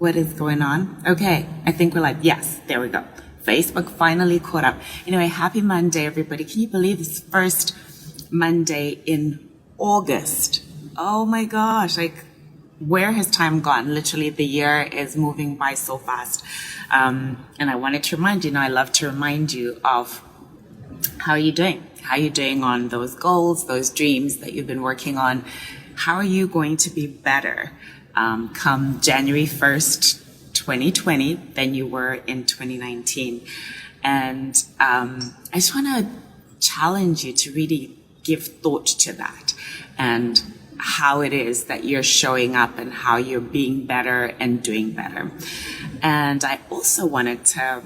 What is going on? Okay, I think we're like, yes, there we go. Facebook finally caught up. Anyway, happy Monday, everybody. Can you believe it's first Monday in August? Oh my gosh, like, where has time gone? Literally, the year is moving by so fast. And I wanted to remind you, I love to remind you of how are you doing? How are you doing on those goals, those dreams that you've been working on? How are you going to be better come January 1st, 2020 than you were in 2019? And I just want to challenge you to really give thought to that and how it is that you're showing up and how you're being better and doing better. And I also wanted to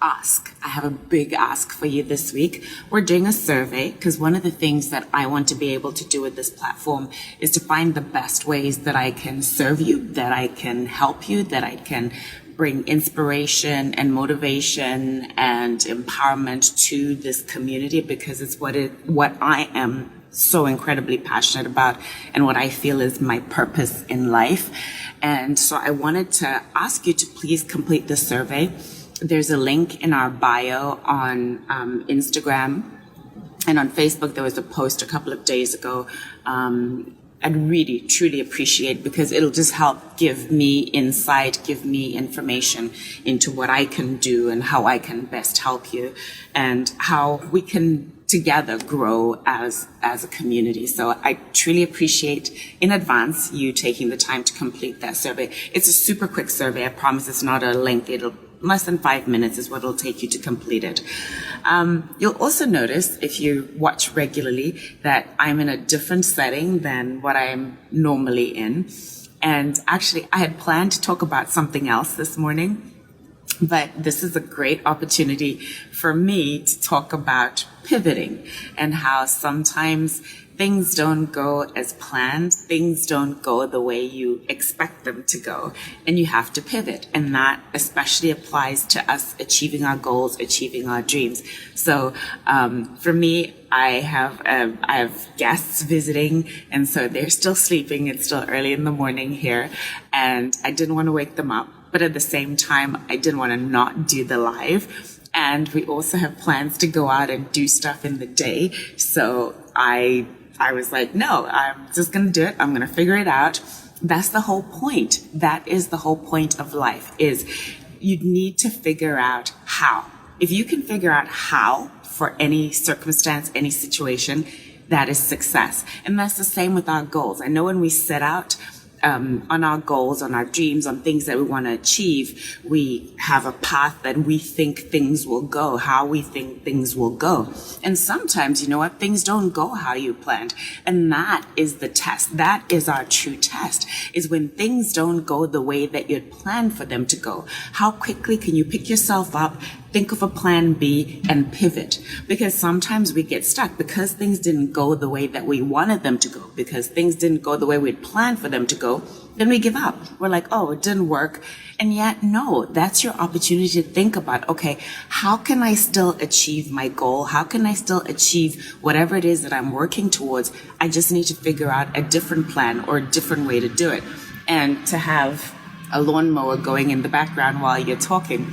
ask, I have a big ask for you this week. We're doing a survey because one of the things that I want to be able to do with this platform is to find the best ways that I can serve you, that I can help you, that I can bring inspiration and motivation and empowerment to this community, because it's what I am so incredibly passionate about and what I feel is my purpose in life. And so I wanted to ask you to please complete the survey. There's a link in our bio on Instagram and on Facebook. There was a post a couple of days ago. I'd really, truly appreciate, because it'll just help give me insight, give me information into what I can do and how I can best help you and how we can together grow as a community. So I truly appreciate in advance you taking the time to complete that survey. It's a super quick survey. I promise it's not a lengthy. It'll less than 5 minutes is what it'll take you to complete it. You'll also notice, if you watch regularly, that I'm in a different setting than what I'm normally in. And actually, I had planned to talk about something else this morning, but this is a great opportunity for me to talk about pivoting and how sometimes things don't go as planned. Things don't go the way you expect them to go, and you have to pivot. And that especially applies to us achieving our goals, achieving our dreams. So for me, I have guests visiting, and so they're still sleeping. It's still early in the morning here, and I didn't want to wake them up. But at the same time, I didn't want to not do the live. And we also have plans to go out and do stuff in the day. So I was like, no, I'm just going to do it. I'm going to figure it out. That's the whole point. That is the whole point of life, is you need to figure out how. If you can figure out how for any circumstance, any situation, that is success. And that's the same with our goals. I know when we set out on our goals, on our dreams, on things that we want to achieve, we have a path that we think things will go, how we think things will go. And sometimes, you know what, things don't go how you planned. And that is the test. That is our true test, is when things don't go the way that you'd planned for them to go. How quickly can you pick yourself up, think of a plan B, and pivot? Because sometimes we get stuck because things didn't go the way that we wanted them to go, because things didn't go the way we'd planned for them to go. Then we give up. We're like, oh, it didn't work. And yet, no, that's your opportunity to think about, okay, how can I still achieve my goal? How can I still achieve whatever it is that I'm working towards? I just need to figure out a different plan or a different way to do it. And to have a lawnmower going in the background while you're talking.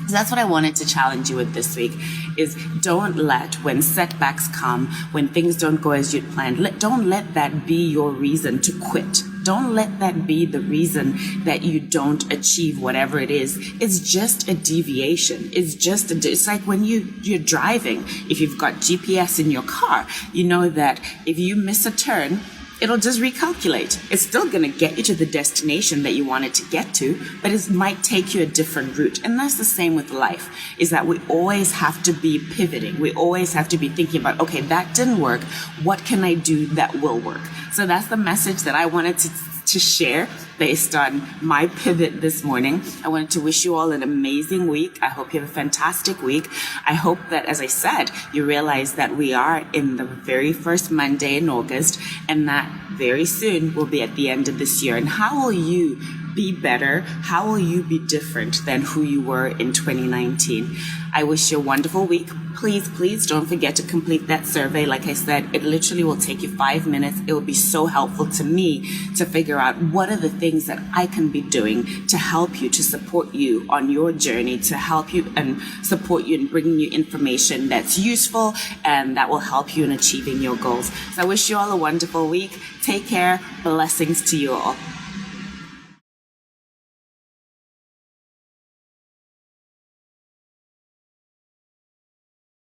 So that's what I wanted to challenge you with this week, is don't let, when setbacks come, when things don't go as you'd planned, don't let that be your reason to quit. Don't let that be the reason that you don't achieve whatever it is. It's just a deviation. It's like when you're driving. If you've got GPS in your car, you know that if you miss a turn, it'll just recalculate. It's still going to get you to the destination that you wanted to get to, but it might take you a different route. And that's the same with life, is that we always have to be pivoting. We always have to be thinking about, okay, that didn't work. What can I do that will work? So that's the message that I wanted to share based on my pivot this morning. I wanted to wish you all an amazing week. I hope you have a fantastic week. I hope that, as I said, you realize that we are in the very first Monday in August, and that very soon will be at the end of this year. And how will you be better? How will you be different than who you were in 2019? I wish you a wonderful week. Please don't forget to complete that survey. Like I said, it literally will take you 5 minutes. It will be so helpful to me to figure out what are the things that I can be doing to help you, to support you on your journey, to help you and support you in bringing you information that's useful and that will help you in achieving your goals. So I wish you all a wonderful week. Take care. Blessings to you all.